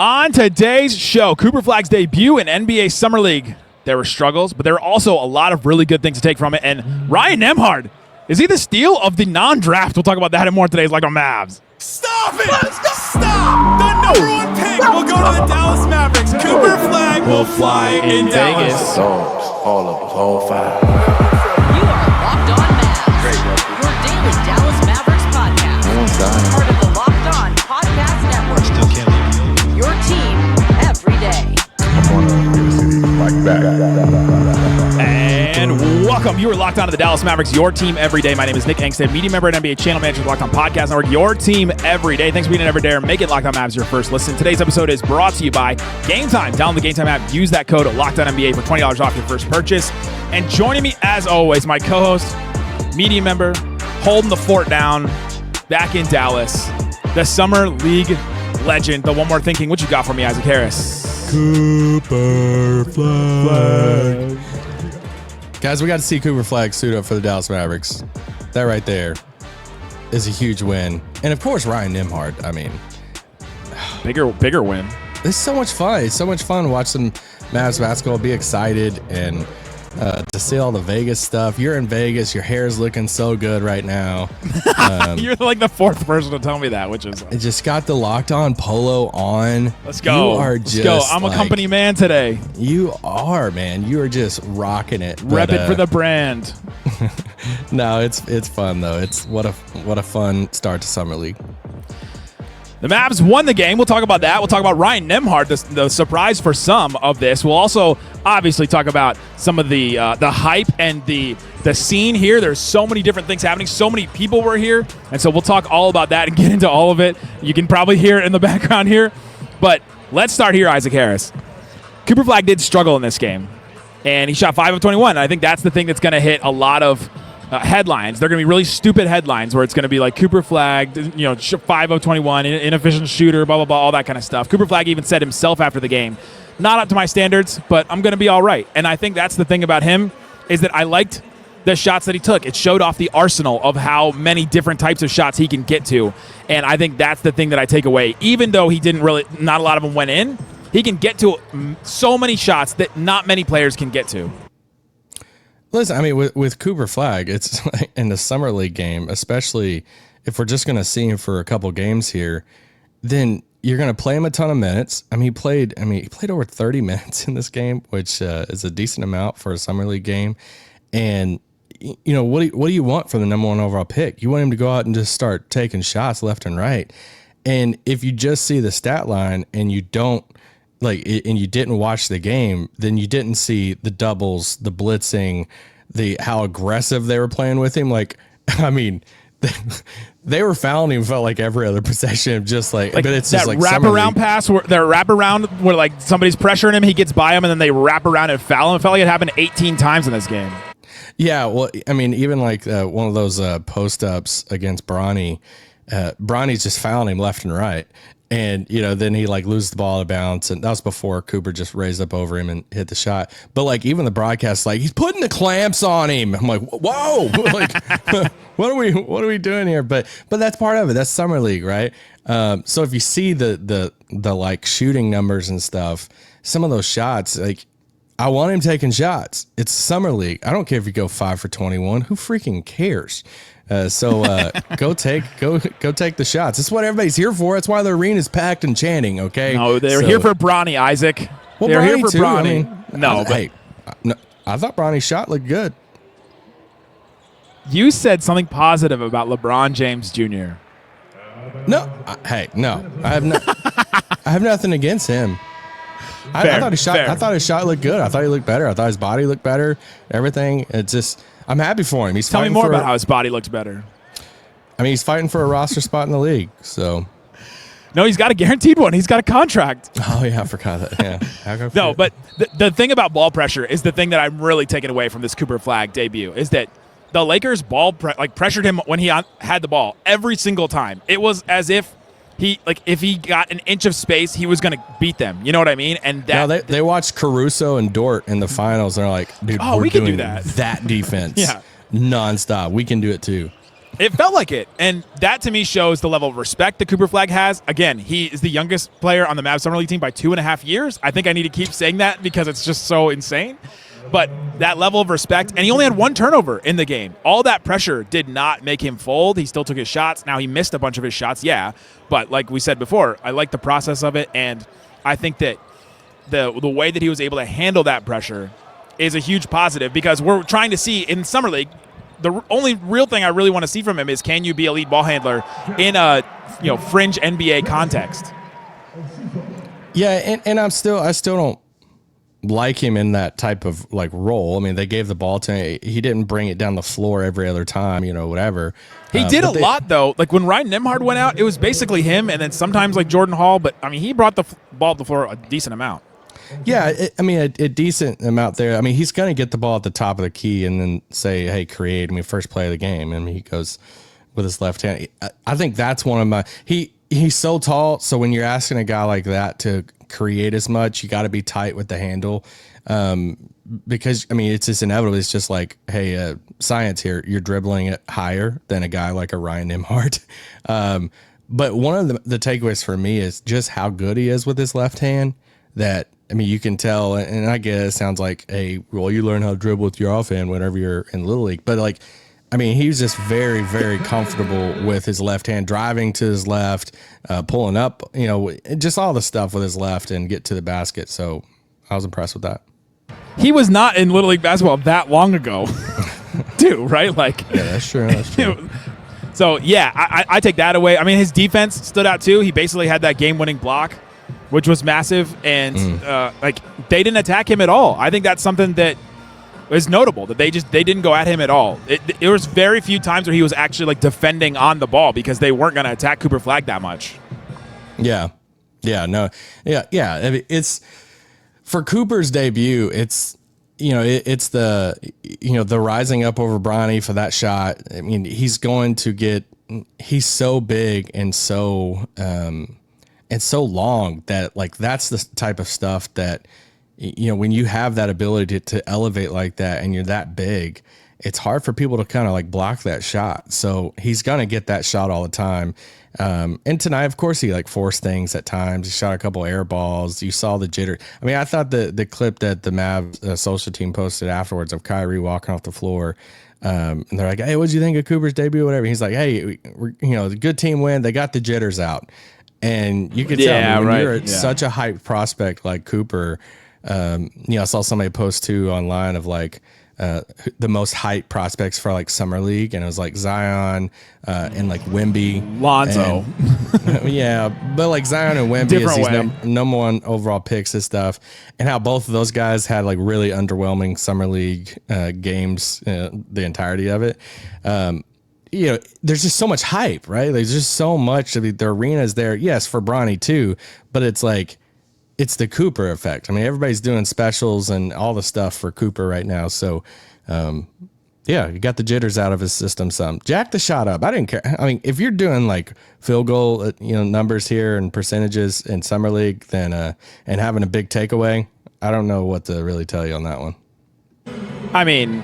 On today's show, Cooper Flagg's debut in NBA Summer League. There were struggles, but there were also a lot of really good things to take from it. And Ryan Nembhard, is he the steal of the non-draft? We'll talk about that and more today. It's Locked On Mavs. Stop it! Stop! The number one pick will go to the Dallas Mavericks. Cooper Flagg will fly in Dallas. Vegas. All of us, all five. You are Locked On Mavs, your daily Dallas Mavericks podcast. Part of the Locked On Podcast Network. Still can't leave. Your team every day. And welcome. You are locked on to the Dallas Mavericks, your team every day. My name is Nick Angstadt, media member and NBA channel manager of Locked On Podcast Network, your team every day. Thanks for being an every day. Make it Locked On Mavs your first listen. Today's episode is brought to you by Game Time. Download the Game Time app. Use that code LOCKEDONNBA for $20 off your first purchase. And joining me, as always, my co-host, media member, holding the fort down, back in Dallas, the Summer League legend, the one more thinking. What you got for me, Isaac Harris? Cooper Flagg. Guys, we got to see Cooper Flagg suit up for the Dallas Mavericks. That right there is a huge win. And of course, Ryan Nembhard. I mean, Bigger win. it's so much fun. It's so much fun to watch some Mavs basketball, be excited, and to see all the Vegas stuff. You're in Vegas. Your hair's looking so good right now. You're like the fourth person to tell me that, which is... It just got the Locked On polo on. Let's go. You are Let's go. I'm a company man today. You are, man. You are just rocking it. Rep it for the brand. No, it's fun though. It's what a fun start to Summer League. The Mavs won the game. We'll talk about that. We'll talk about Ryan Nembhard, the surprise for some of this. We'll also obviously talk about some of the hype and the scene here. There's so many different things happening. So many people were here. And so we'll talk all about that and get into all of it. You can probably hear it in the background here. But let's start here, Isaac Harris. Cooper Flagg did struggle in this game. And he shot 5 of 21. And I think that's the thing that's going to hit a lot of headlines. They're going to be really stupid headlines where it's going to be like Cooper Flagg, 5 of 21, inefficient shooter, blah, blah, blah, all that kind of stuff. Cooper Flagg even said himself after the game, not up to my standards, but I'm going to be all right. And I think that's the thing about him is that I liked the shots that he took. It showed off the arsenal of how many different types of shots he can get to. And I think that's the thing that I take away. Even though he didn't really, not a lot of them went in, he can get to so many shots that not many players can get to. Listen, I mean, with Cooper Flagg, it's like in the Summer League game, especially if we're just going to see him for a couple games here, then you're going to play him a ton of minutes. I mean, he played over 30 minutes in this game, which is a decent amount for a Summer League game. And what do you want from the number one overall pick? You want him to go out and just start taking shots left and right. And if you just see the stat line and you don't and you didn't watch the game, then you didn't see the doubles, the blitzing, how aggressive they were playing with him. Like, I mean, they were fouling him, felt like every other possession, just like but it's that just like wraparound pass where like somebody's pressuring him, he gets by him, and then they wrap around and foul him. It felt like it happened 18 times in this game. Yeah, well, I mean, even like one of those post ups against Bronny, Bronny's just fouling him left and right. And, then he like loses the ball out of bounds. And that was before Cooper just raised up over him and hit the shot. But like even the broadcast, like he's putting the clamps on him. I'm like, whoa, like what are we doing here? But that's part of it. That's Summer League, right? So if you see the like shooting numbers and stuff, some of those shots, like I want him taking shots. It's Summer League. I don't care if you go 5 for 21. Who freaking cares? So go take the shots. That's what everybody's here for. That's why the arena is packed and chanting. Okay. No, they're here for Bronny, Isaac. Well, they're Bronny here for too. Bronny. I thought Bronny's shot looked good. You said something positive about LeBron James Jr. No, I have nothing against him. I thought his shot looked good. I thought he looked better. I thought his body looked better. Everything. It's just. I'm happy for him. Tell me more about how his body looks better. I mean, he's fighting for a roster spot in the league. So, no, he's got a guaranteed one. He's got a contract. Oh yeah, I forgot that. Yeah. No, but the thing about ball pressure is the thing that I'm really taking away from this Cooper Flagg debut is that the Lakers pressured him when he had the ball every single time. It was as if if he got an inch of space, he was going to beat them. You know what I mean? And that they watched Caruso and Dort in the finals. And they're like, dude, we can do that. That defense, yeah, nonstop. We can do it too. It felt like it, and that to me shows the level of respect that Cooper Flagg has. Again, he is the youngest player on the Mavs Summer League team by 2.5 years. I think I need to keep saying that because it's just so insane. But that level of respect, and he only had 1 turnover in the game. All that pressure did not make him fold. He still took his shots. Now, he missed a bunch of his shots, yeah. But like we said before, I like the process of it, and I think that the way that he was able to handle that pressure is a huge positive because we're trying to see in Summer League, the only real thing I really want to see from him is can you be a lead ball handler in a fringe NBA context? Yeah, and I still don't like him in that type of like role. I mean, they gave the ball to him. He didn't bring it down the floor every other time, whatever. He did a lot though. Like when Ryan Nembhard went out, it was basically him, and then sometimes like Jordan Hall. But I mean, he brought the ball to the floor a decent amount. Yeah, a decent amount there. I mean, he's going to get the ball at the top of the key and then say, hey, create. I mean, first play of the game. I mean, he goes with his left hand. I think that's one of my – he's so tall, so when you're asking a guy like that to create as much, you got to be tight with the handle because, I mean, it's just inevitable. It's just like, hey, science here. You're dribbling it higher than a guy like a Ryan Nembhard. But one of the takeaways for me is just how good he is with his left hand that – I mean, you can tell, and I guess it sounds like, hey, well, you learn how to dribble with your offhand whenever you're in Little League. But, like, I mean, he was just very, very comfortable with his left hand, driving to his left, pulling up, just all the stuff with his left and get to the basket. So I was impressed with that. He was not in Little League basketball that long ago, too, right? Like, yeah, that's true. That's true. So, yeah, I take that away. I mean, his defense stood out, too. He basically had that game-winning block, which was massive, and they didn't attack him at all. I think that's something that is notable, that they didn't go at him at all. There was very few times where he was actually like defending on the ball because they weren't going to attack Cooper Flagg that much. Yeah. I mean, it's for Cooper's debut. It's it's the rising up over Bronny for that shot. I mean, he's so big and so it's so long that like that's the type of stuff that when you have that ability to elevate like that and you're that big, it's hard for people to kind of like block that shot. So he's gonna get that shot all the time. And tonight, of course, he like forced things at times. He shot a couple air balls. You saw the jitter. I mean, I thought the clip that the Mavs social team posted afterwards of Kyrie walking off the floor. And they're like, hey, what did you think of Cooper's debut? Whatever. He's like, hey, the good team win. They got the jitters out. And you can tell when you're such a hype prospect like Cooper. I saw somebody post too online of like the most hype prospects for like Summer League, and it was like Zion and like Wemby, Lonzo. Yeah, but like Zion and Wemby Different is way. these number one overall picks and stuff, and how both of those guys had like really underwhelming Summer League games, the entirety of it. There's just so much hype, right? There's just so much. I mean, the arena's there, yes, for Bronny too, but it's like, it's the Cooper effect. I mean, everybody's doing specials and all the stuff for Cooper right now. So, you got the jitters out of his system some. Jack the shot up. I didn't care. I mean, if you're doing like field goal, numbers here and percentages in Summer League, then and having a big takeaway, I don't know what to really tell you on that one. I mean,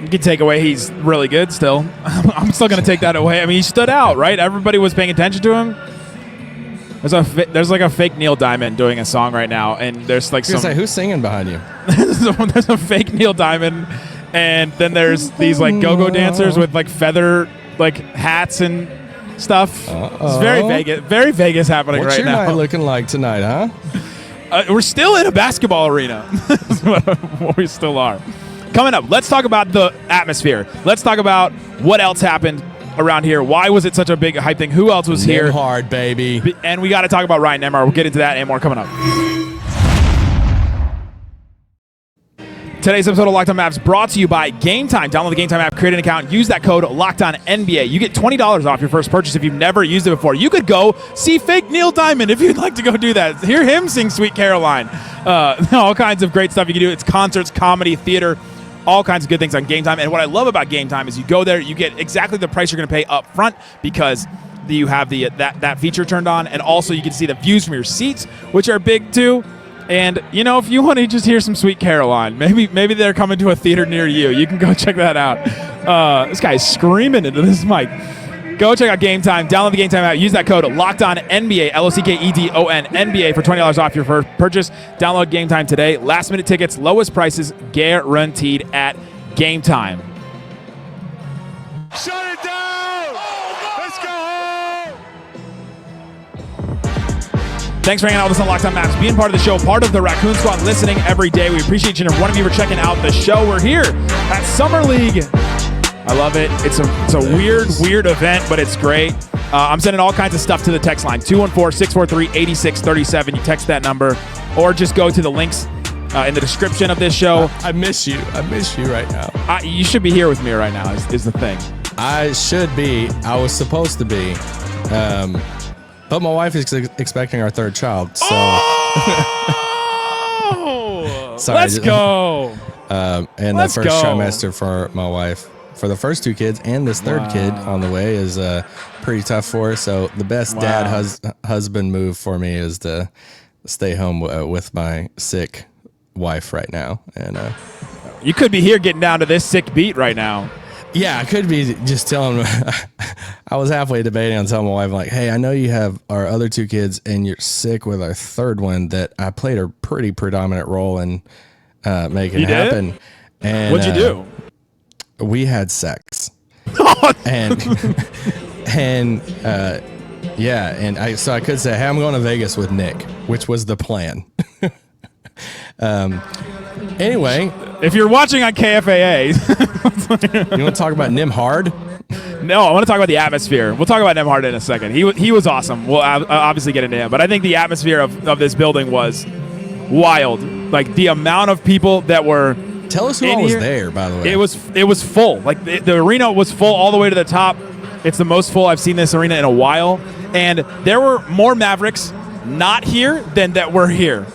you can take away he's really good still. I'm still going to take that away. I mean, he stood out, right? Everybody was paying attention to him. There's like a fake Neil Diamond doing a song right now, and there's like who's singing behind you? There's a fake Neil Diamond, and then there's these like go-go dancers with like feather like hats and stuff. It's very Vegas happening What's right now. What's your night looking like tonight, huh? We're still in a basketball arena. That's what we still are. Coming up, let's talk about the atmosphere. Let's talk about what else happened around here. Why was it such a big hype thing? Who else was here? Nembhard, baby. And we got to talk about Ryan Nembhard. We'll get into that and more coming up. Today's episode of Locked On Mavs brought to you by Game Time. Download the Game Time app, create an account, use that code LOCKEDONNBA. You get $20 off your first purchase if you've never used it before. You could go see fake Neil Diamond if you'd like to go do that. Hear him sing Sweet Caroline. All kinds of great stuff you can do. It's concerts, comedy, theater, all kinds of good things on Game Time. And what I love about Game Time is you go there, you get exactly the price you're going to pay up front because you have that feature turned on, and also you can see the views from your seats, which are big too. And, you know, if you want to just hear some Sweet Caroline, maybe they're coming to a theater near you. You can go check that out. This guy's screaming into this mic. Go check out Game Time. Download the Game Time app. Use that code LOCKEDONNBA, LOCKEDON NBA for $20 off your first purchase. Download Game Time today. Last minute tickets, lowest prices guaranteed at Game Time. Shut it down! Let's go home! Thanks for hanging out with us on Locked On Mavs, being part of the show, part of the Raccoon Squad, listening every day. We appreciate each and every one of you for checking out the show. We're here at Summer League. I love it. It's a weird event, but it's great. I'm sending all kinds of stuff to the text line, 214-643-8637. You text that number, or just go to the links in the description of this show. I miss you. I miss you right now. You should be here with me right now is the thing. I should be. I was supposed to be. But my wife is expecting our third child. So. Oh! Sorry, Let's go. And Let's the first go. trimester for my wife. For the first two kids and this third kid on the way is pretty tough for her. So the best husband move for me is to stay home with my sick wife right now. And You could be here getting down to this sick beat right now. yeah, I could be just telling. I was halfway debating on telling my wife, like, hey, I know you have our other two kids and you're sick with our third one, that I played a pretty predominant role in making it happen. And What'd you do? We had sex. and so I could say, hey, I'm going to Vegas with Nick, which was the plan. Anyway, If you're watching on KFAA, you want to talk about Nembhard? no, I want to talk about the atmosphere. We'll talk about Nembhard in a second. He was awesome. We'll obviously get into him, but I think the atmosphere of this building was wild. Like the amount of people that were. Tell us who all was there, by the way. It was full. Like the arena was full all the way to the top. It's the most full I've seen this arena in a while, and there were more Mavericks not here than that were here.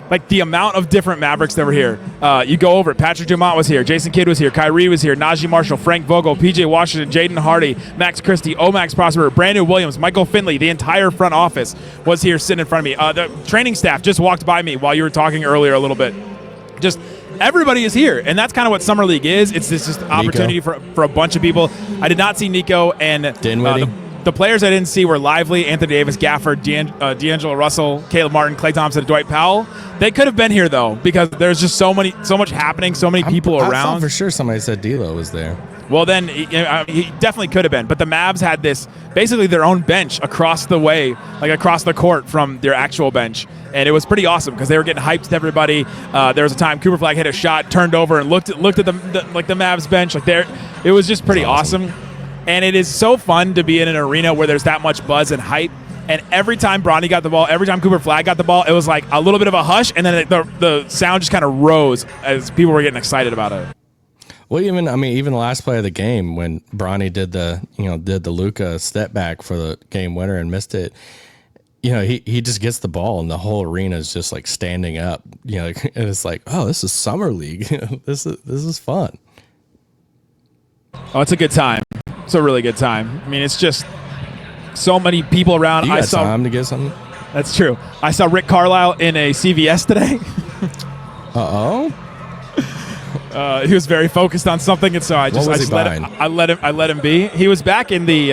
Like the amount of different Mavericks that were here. You go over it. Patrick Dumont was here. Jason Kidd was here. Kyrie was here. Najee Marshall, Frank Vogel, PJ Washington, Jaden Hardy, Max Christie, Omax Prosper, Brandon Williams, Michael Finley. The entire front office was here sitting in front of me. The training staff just walked by me while you were talking earlier a little bit. Just everybody is here, and that's kind of what Summer League is. It's this just opportunity for a bunch of people. I did not see Nico and the players I didn't see were Lively, Anthony Davis, Gafford, D'Angelo Russell, Caleb Martin, Klay Thompson, and Dwight Powell. They could have been here though, because there's just so much happening, so many people around. I thought for sure somebody said D'Lo was there. Well, then he definitely could have been. But the Mavs had this basically their own bench across the way, like across the court from their actual bench. And it was pretty awesome because they were getting hyped to everybody. There was a time Cooper Flagg hit a shot, turned over, and looked at the Mavs bench. Like it was just pretty awesome. And it is so fun to be in an arena where there's that much buzz and hype. And every time Bronny got the ball, every time Cooper Flagg got the ball, it was like a little bit of a hush, and then the sound just kind of rose as people were getting excited about it. Well, even the last play of the game when Bronny did the Luka step back for the game winner and missed it. You know, he just gets the ball and the whole arena is just like standing up. You know, and it's like, oh, this is Summer League. This is fun. Oh, it's a good time. It's a really good time. I mean, it's just so many people around. You got time to get something? That's true. I saw Rick Carlisle in a CVS today. He was very focused on something, and so I let him be. He was back in the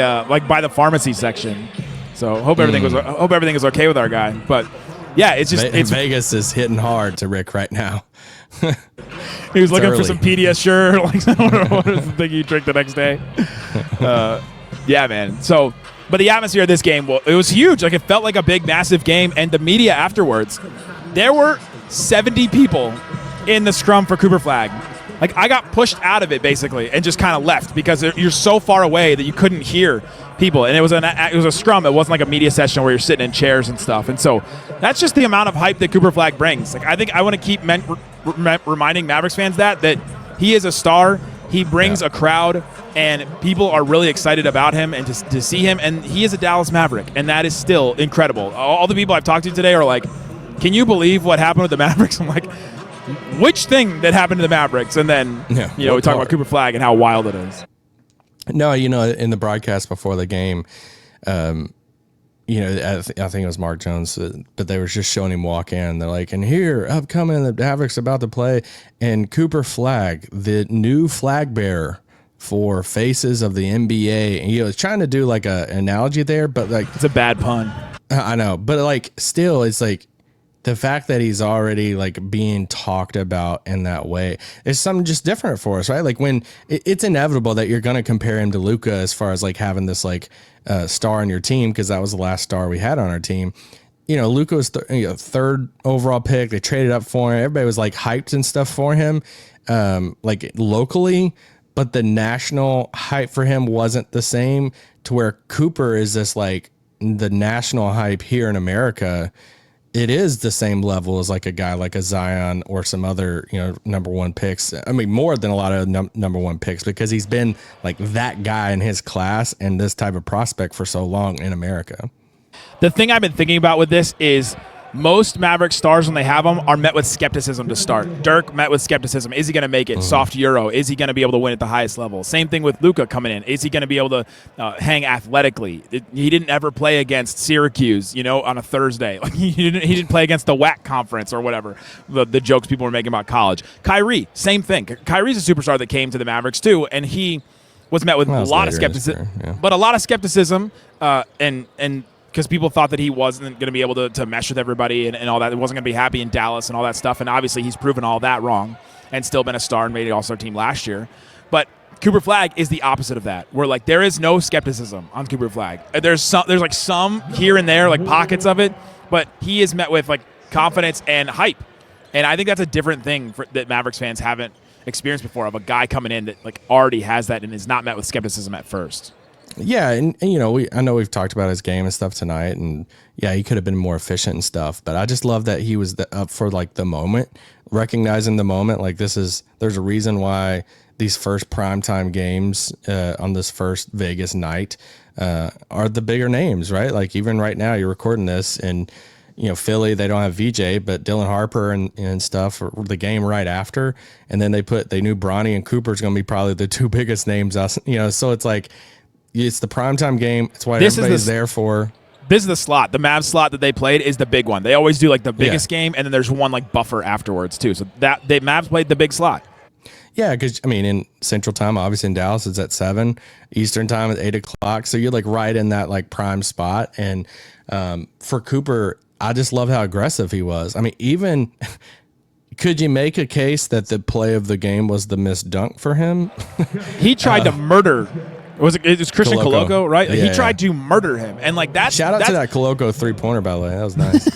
by the pharmacy section. So hope everything is okay with our guy. But yeah, it's just Vegas is hitting hard to Rick right now. He was looking for some Pediasure, what is the thing you drink the next day? Yeah, man. So, but the atmosphere of this game, it was huge. Like it felt like a big, massive game. And the media afterwards, there were 70 people in the scrum for Cooper Flagg. Like I got pushed out of it basically and just kind of left because you're so far away that you couldn't hear people. And it was a scrum. It wasn't like a media session where you're sitting in chairs and stuff. And so that's just the amount of hype that Cooper Flagg brings. Like I think I want to keep reminding Mavericks fans that he is a star. He brings a crowd, and people are really excited about him and to see him. And he is a Dallas Maverick, and that is still incredible. All the people I've talked to today are like, "Can you believe what happened with the Mavericks?" I'm like, "Which thing that happened to the Mavericks?" And then we talk about Cooper Flagg and how wild it is. No, in the broadcast before the game, I think it was Mark Jones, but they were just showing him walk in. They're like, and here, upcoming, the Mavericks about to play. And Cooper Flagg, the new flag bearer for faces of the NBA. And he was trying to do like an analogy there, but like. It's a bad pun. I know, but like still, it's like the fact that he's already like being talked about in that way is something just different for us, right? Like when it's inevitable that you're going to compare him to Luka as far as like having this like star on your team, because that was the last star we had on our team. Luka was third overall pick. They traded up for him. Everybody was like hyped and stuff for him, like locally, but the national hype for him wasn't the same to where Cooper is this like the national hype here in America. It is the same level as like a guy like a Zion or some other, number one picks. I mean, more than a lot of number one picks, because he's been like that guy in his class and this type of prospect for so long in America. The thing I've been thinking about with this is most Maverick stars, when they have them, are met with skepticism to start. Dirk met with skepticism. Is he going to make it? Soft Euro. Is he going to be able to win at the highest level? Same thing with Luka coming in. Is he going to be able to hang athletically? He didn't ever play against Syracuse, on a Thursday. Like he didn't play against the WAC conference or whatever. The jokes people were making about college. Kyrie, same thing. Kyrie's a superstar that came to the Mavericks too, and he was met with a lot of skepticism. But a lot of skepticism, and because people thought that he wasn't going to be able to mesh with everybody and all that. He wasn't going to be happy in Dallas and all that stuff. And obviously he's proven all that wrong and still been a star and made an all-star team last year. But Cooper Flagg is the opposite of that, where like there is no skepticism on Cooper Flagg. There's like some here and there, like pockets of it, but he is met with like confidence and hype. And I think that's a different thing that Mavericks fans haven't experienced before, of a guy coming in that like already has that and is not met with skepticism at first. Yeah, and I know we've talked about his game and stuff tonight, and yeah, he could have been more efficient and stuff, but I just love that he was up for like the moment, recognizing the moment. Like there's a reason why these first primetime games on this first Vegas night are the bigger names, right? Like even right now, you're recording this, and Philly, they don't have VJ, but Dylan Harper and stuff for the game right after, and then they knew Bronny and Cooper's going to be probably the two biggest names. So it's like. It's the primetime game. It's what everybody's there for. This is the slot. The Mavs slot that they played is the big one. They always do like the biggest game, and then there's one like buffer afterwards too. So Mavs played the big slot. Yeah, because in Central Time, obviously in Dallas, it's at 7. Eastern Time at 8 o'clock. So you're like right in that like prime spot. And for Cooper, I just love how aggressive he was. I mean, even could you make a case that the play of the game was the missed dunk for him? He tried to murder. It was Christian Coloco, right? Yeah, he tried to murder him, and like that. Shout out to that Coloco 3-pointer, by the way. That was nice.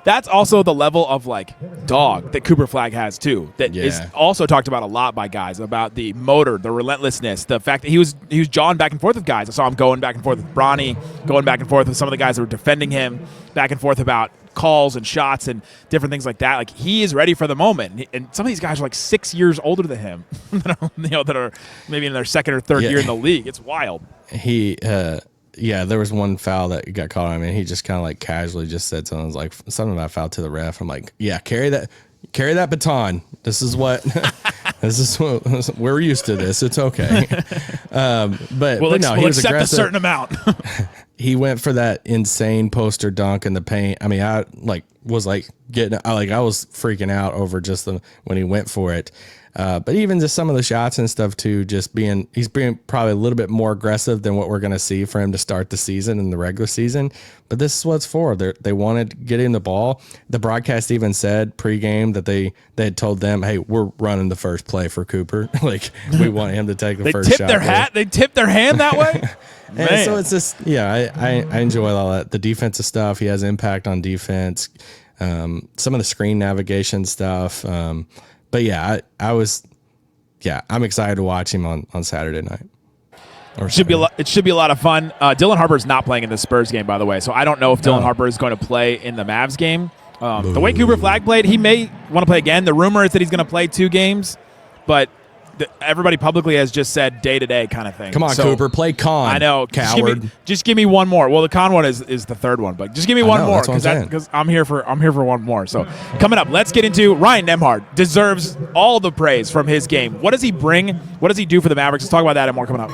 That's also the level of like dog that Cooper Flagg has too. That is also talked about a lot by guys, about the motor, the relentlessness, the fact that he was jawing back and forth with guys. I saw him going back and forth with Bronny, going back and forth with some of the guys that were defending him, back and forth about calls and shots and different things like that. Like he is ready for the moment, and some of these guys are like 6 years older than him, that are maybe in their second or third year in the league. It's wild. There was one foul that got caught on him, and he just kind of like casually just said something about foul to the ref. I'm like, yeah, carry that baton. This is what we're used to. This, it's okay. But we'll no, he was accept aggressive. a certain amount. He went for that insane poster dunk in the paint. I mean, I was freaking out over just when he went for it. But even just some of the shots and stuff too, he's being probably a little bit more aggressive than what we're going to see for him to start the season in the regular season. But this is what it's for. They wanted to get him the ball. The broadcast even said pregame that they had told them, hey, we're running the first play for Cooper. Like we want him to take the first shot. They tipped their hand that way. And so it's just, I enjoy all that. The defensive stuff, he has impact on defense. Some of the screen navigation stuff. But yeah, I'm excited to watch him on Saturday night. It should be a lot of fun. Dylan Harper is not playing in the Spurs game, by the way, so I don't know if Dylan Harper is going to play in the Mavs game. The way Cooper Flagg played, he may want to play again. The rumor is that he's going to play 2 games, but everybody publicly has just said day-to-day kind of thing. Come on, Cooper, play con. I know. Coward. Just give me one more. Well, the con one is the third one, but just give me one more because I'm here for one more. So coming up, let's get into Ryan Nembhard. Deserves all the praise from his game. What does he bring? What does he do for the Mavericks? Let's talk about that and more coming up.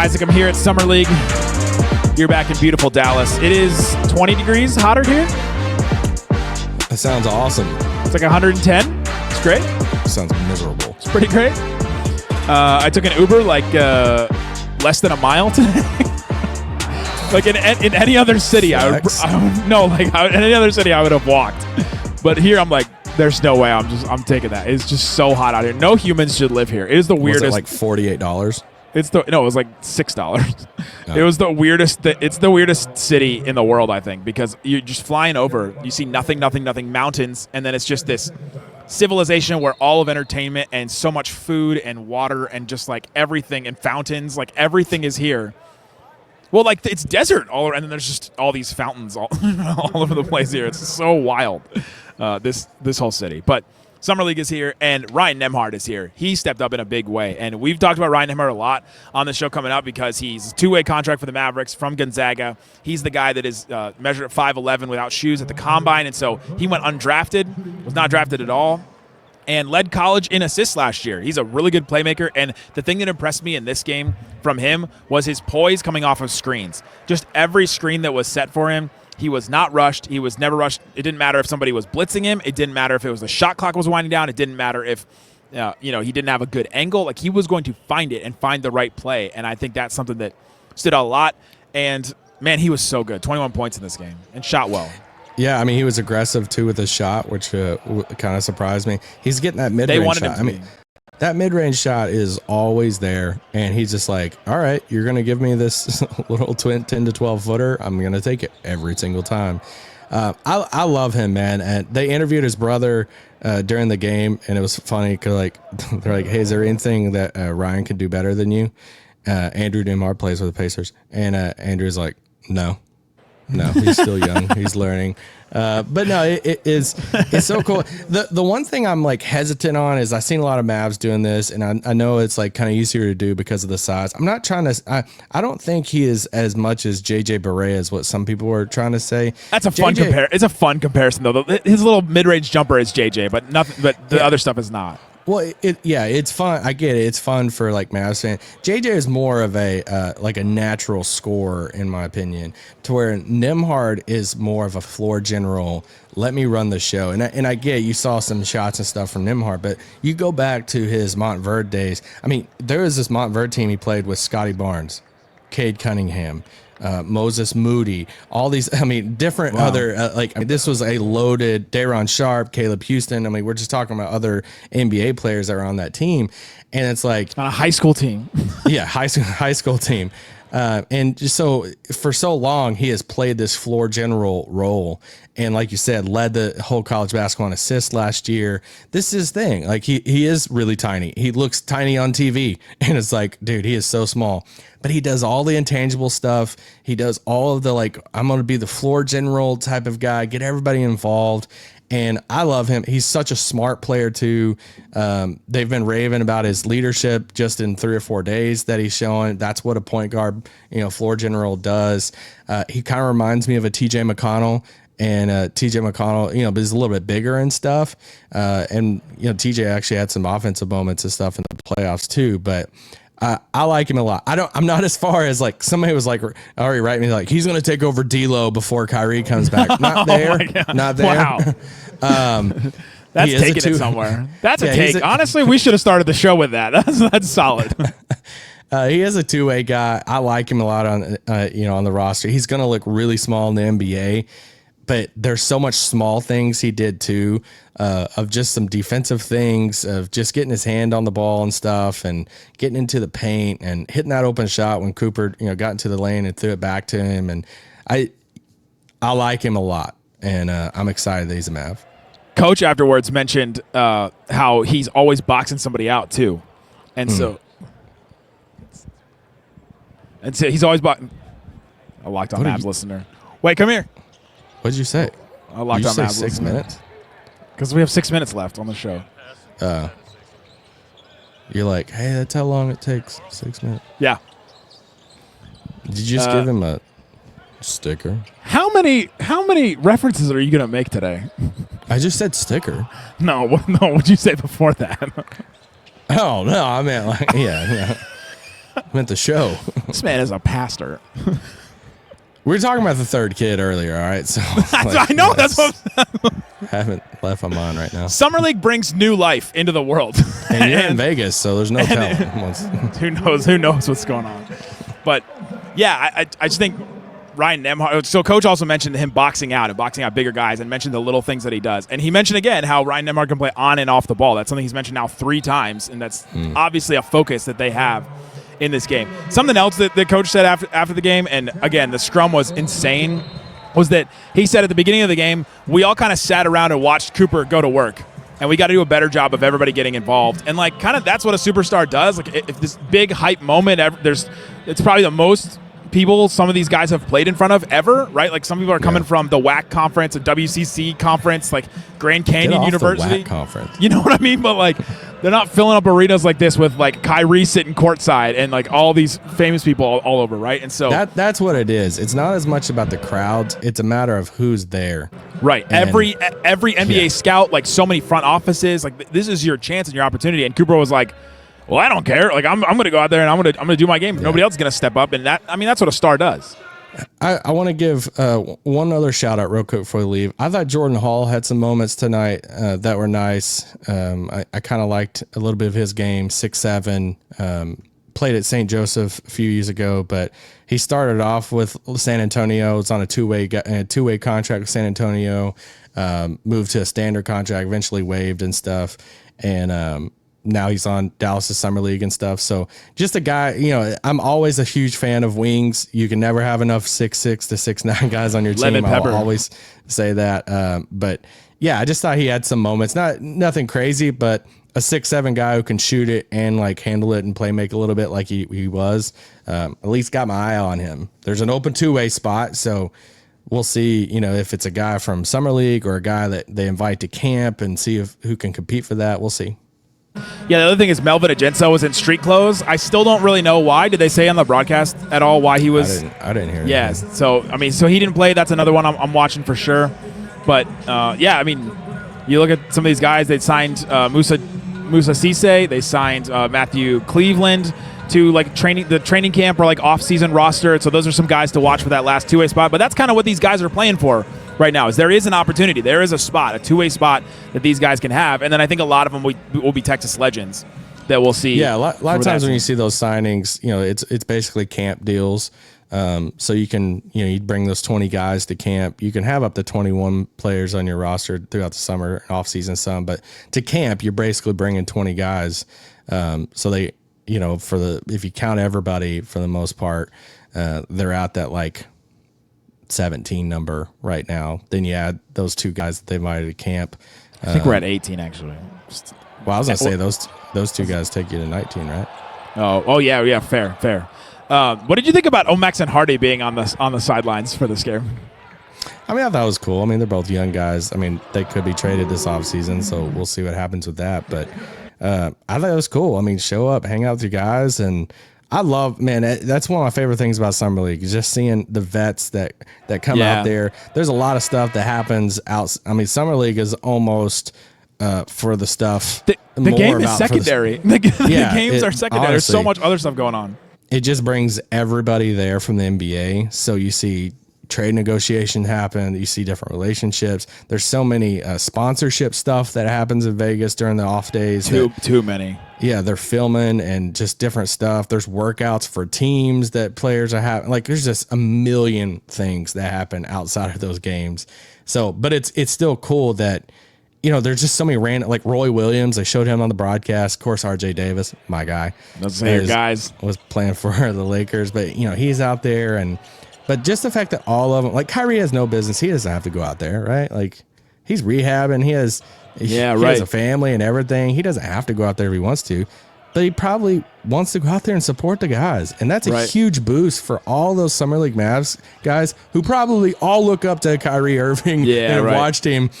Isaac. I'm here at Summer League. You're back in beautiful Dallas. It is 20 degrees hotter here. That sounds awesome. It's like 110. It's great. Sounds miserable. It's pretty great. I took an Uber like less than a mile today. Like in any other city, in any other city I would have walked. But here I'm like, there's no way. I'm taking that. It's just so hot out here. No humans should live here. It is the weirdest. Was it like $48? It was like $6. Oh. It was the weirdest. It's the weirdest city in the world, I think, because you're just flying over. You see nothing, mountains, and then it's just this civilization where all of entertainment and so much food and water and just like everything and fountains, like everything is here. Well, like it's desert all around, and then there's just all these fountains all over the place here. It's so wild, this whole city. But Summer League is here, and Ryan Nembhard is here. He stepped up in a big way, and we've talked about Ryan Nembhard a lot on the show coming up because he's a two-way contract for the Mavericks from Gonzaga. He's the guy that is measured at 5'11" without shoes at the Combine, and so he went undrafted, was not drafted at all, and led college in assists last year. He's a really good playmaker, and the thing that impressed me in this game from him was his poise coming off of screens. Just every screen that was set for him, he was not rushed. He was never rushed. It didn't matter if somebody was blitzing him. It didn't matter if it was the shot clock was winding down. It didn't matter if he didn't have a good angle. Like, he was going to find it and find the right play, and I think that's something that stood out a lot. And, man, he was so good. 21 points in this game and shot well. Yeah, I mean, he was aggressive, too, with his shot, which kind of surprised me. He's getting that mid-range shot. I mean, that mid-range shot is always there, and he's just like, all right, you're going to give me this little 10 to 12-footer. I'm going to take it every single time. I love him, man. And they interviewed his brother during the game, and it was funny because, like, they're like, hey, is there anything that Ryan could do better than you? Andrew Nembhard plays for the Pacers, and Andrew's like, no, he's still young. He's learning. But no, it's so cool. The one thing I'm like hesitant on is I've seen a lot of Mavs doing this, and I know it's like kind of easier to do because of the size. I'm not trying to. I don't think he is as much as JJ Barea is what some people were trying to say. That's a fun comparison. It's a fun comparison though. His little mid-range jumper is JJ, but nothing. But the other stuff is not. Well, it's fun. I get it. It's fun for like Mavs fans. JJ is more of a like a natural scorer, in my opinion, to where Nembhard is more of a floor general. Let me run the show. And I get you saw some shots and stuff from Nembhard, but you go back to his Montverde days. I mean, there was this Montverde team he played with Scotty Barnes, Cade Cunningham, Moses Moody, all these, I mean, different other, this was a loaded Day'Ron Sharp, Caleb Houston. I mean, we're just talking about other NBA players that are on that team. And it's like on a high school team. Yeah, high school team. And just so for so long, he has played this floor general role. And like you said, led the whole college basketball in assists last year. This is his thing. Like he is really tiny. He looks tiny on TV. And it's like, dude, he is so small. But he does all the intangible stuff. He does all of the, like, I'm going to be the floor general type of guy, get everybody involved. And I love him. He's such a smart player, too. They've been raving about his leadership just in 3 or 4 days that he's showing. That's what a point guard, floor general does. He kind of reminds me of a TJ McConnell. And TJ McConnell, but he's a little bit bigger and stuff. And TJ actually had some offensive moments and stuff in the playoffs, too. But I like him a lot. I'm not as far as like somebody was like already writing me like he's going to take over D'Lo before Kyrie comes back. Not there. Not there. Wow. That's taking it somewhere. That's a take. Honestly, we should have started the show with that. That's solid. He is a two-way guy. I like him a lot on on the roster. He's going to look really small in the NBA. But there's so much small things he did too, of just some defensive things, of just getting his hand on the ball and stuff, and getting into the paint and hitting that open shot when Cooper, got into the lane and threw it back to him. And I like him a lot, and I'm excited that he's a Mav. Coach afterwards mentioned how he's always boxing somebody out too, and so he's always a Locked On Mavs listener. Wait, come here. What did you say? I locked on Mavs 6 minutes? Because we have 6 minutes left on the show. You're like, hey, that's how long it takes. 6 minutes. Yeah. Did you just give him a sticker? How many references are you gonna make today? I just said sticker. No. What'd you say before that? Oh no, I meant like yeah. meant the show. This man is a pastor. We were talking about the third kid earlier, all right? So I know. That's what haven't left my mind right now. Summer League brings new life into the world. And you're in Vegas, so there's no telling. Who knows what's going on. But, yeah, I just think Ryan Nembhard – so Coach also mentioned him boxing out bigger guys and mentioned the little things that he does. And he mentioned again how Ryan Nembhard can play on and off the ball. That's something he's mentioned now 3 times, and that's obviously a focus that they have in this game. Something else that the coach said after the game, and again, the scrum was insane, was that he said at the beginning of the game, we all kind of sat around and watched Cooper go to work. And we got to do a better job of everybody getting involved. And, like, kind of that's what a superstar does. Like, if this big hype moment, it's probably the most people some of these guys have played in front of ever, right? Like, some people are coming from the WAC conference, a WCC conference, like Grand Canyon University. The WAC conference. You know what I mean? But, like, they're not filling up arenas like this with, like, Kyrie sitting courtside and, like, all these famous people all over, right? And so that's what it is. It's not as much about the crowds. It's a matter of who's there. Right. And every NBA scout, like, so many front offices, like, this is your chance and your opportunity. And Cooper was like, well, I don't care. Like, I'm going to go out there and I'm going to do my game. Nobody else is going to step up. And that's what a star does. I want to give one other shout out real quick before we leave. I thought Jordan Hall had some moments tonight that were nice. I kind of liked a little bit of his game, 6'7", played at St. Joseph a few years ago, but he started off with San Antonio. It's on a two-way contract with San Antonio, moved to a standard contract, eventually waived and stuff. And now he's on Dallas' Summer League and stuff. So just a guy, I'm always a huge fan of wings. You can never have enough 6'6" to 6'9" guys on your team. I'll always say that. But yeah, I just thought he had some moments. Nothing crazy, but a 6'7" guy who can shoot it and like handle it and play make a little bit like he was. At least got my eye on him. There's an open 2-way spot, so we'll see, if it's a guy from Summer League or a guy that they invite to camp and see who can compete for that. We'll see. Yeah, the other thing is Melvin Aenso was in street clothes. I still don't really know why. Did they say on the broadcast at all why he was? I didn't hear. Yeah, so he didn't play. That's another one I'm watching for sure. But you look at some of these guys. They signed Musa Cisse. They signed Matthew Cleveland to like the training camp or like off-season roster. So those are some guys to watch for that last 2-way spot. But that's kind of what these guys are playing for right now. Is there is an opportunity, there is a 2-way spot that these guys can have, and then I think a lot of them will be Texas legends that we'll see. Yeah, a lot of times when you see those signings, it's basically camp deals. So you can you bring those 20 guys to camp. You can have up to 21 players on your roster throughout the summer and off season some, but to camp you're basically bringing 20 guys. So they if you count everybody for the most part, they're out that like 17 number right now. Then you add those 2 guys that they invited to camp. I think we're at 18 actually. Well, I was gonna say those 2 guys take you to 19, right? Oh yeah, fair. What did you think about Omax and Hardy being on the sidelines for this game? I thought it was cool. They're both young guys. They could be traded this offseason, so we'll see what happens with that. But I thought it was cool. Show up, hang out with your guys, and I love, that's one of my favorite things about Summer League is just seeing the vets that come out there. There's a lot of stuff that happens out. Summer League is almost for the stuff. The game is secondary. The games are secondary. There's so much other stuff going on. It just brings everybody there from the NBA. So you see trade negotiation happen. You see different relationships. There's so many sponsorship stuff that happens in Vegas during the off days. Too many. Yeah, they're filming and just different stuff. There's workouts for teams that players are having. Like, there's just a million things that happen outside of those games. So, but it's still cool that, there's just so many random, like Roy Williams. They showed him on the broadcast. Of course, RJ Davis, my guy. Those are your guys. Was playing for the Lakers, but he's out there, but just the fact that all of them, like Kyrie has no business. He doesn't have to go out there, right? Like, he's rehabbing. He has a family and everything. He doesn't have to go out there if he wants to, but he probably wants to go out there and support the guys. And that's a huge boost for all those Summer League Mavs guys who probably all look up to Kyrie Irving and watched him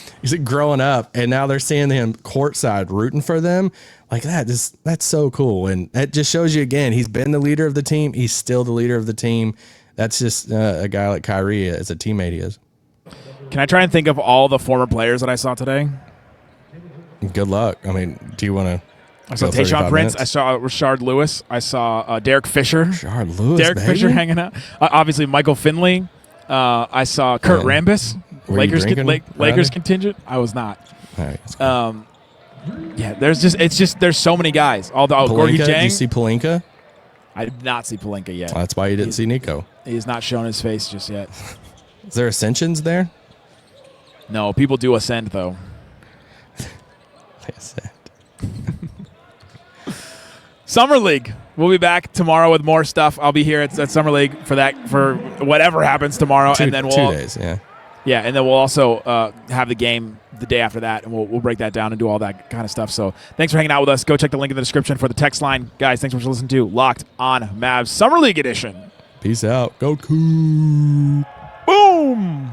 growing up. And now they're seeing him courtside rooting for them. Like that's so cool. And that just shows you again, he's been the leader of the team. He's still the leader of the team. That's just a guy like Kyrie as a teammate he is. Can I try and think of all the former players that I saw today? Good luck. Do you want to? I saw So 35 Tayshaun Prince. minutes. I saw Rashard Lewis. I saw Derek Fisher. Rashard Lewis, Derek Fisher baby. hanging out. Obviously, Michael Finley. I saw Kurt Rambis. Were you drinking, Lakers Rodney? contingent. I was not. All right, that's cool. Yeah, there's so many guys. All the Gorgie Pelinka, did you Jang. see Pelinka? I did not see Pelinka yet. That's why you didn't see Nico. He's not shown his face just yet. Is there ascensions there? No, people do ascend though. They ascend. Summer League. We'll be back tomorrow with more stuff. I'll be here at Summer League for whatever happens tomorrow, and then we'll 2 days. Yeah. Yeah, and then we'll also have the game the day after that, and we'll break that down and do all that kind of stuff. So thanks for hanging out with us. Go check the link in the description for the text line. Guys, thanks so much for listening to Locked on Mavs Summer League Edition. Peace out. Go Coop. Boom!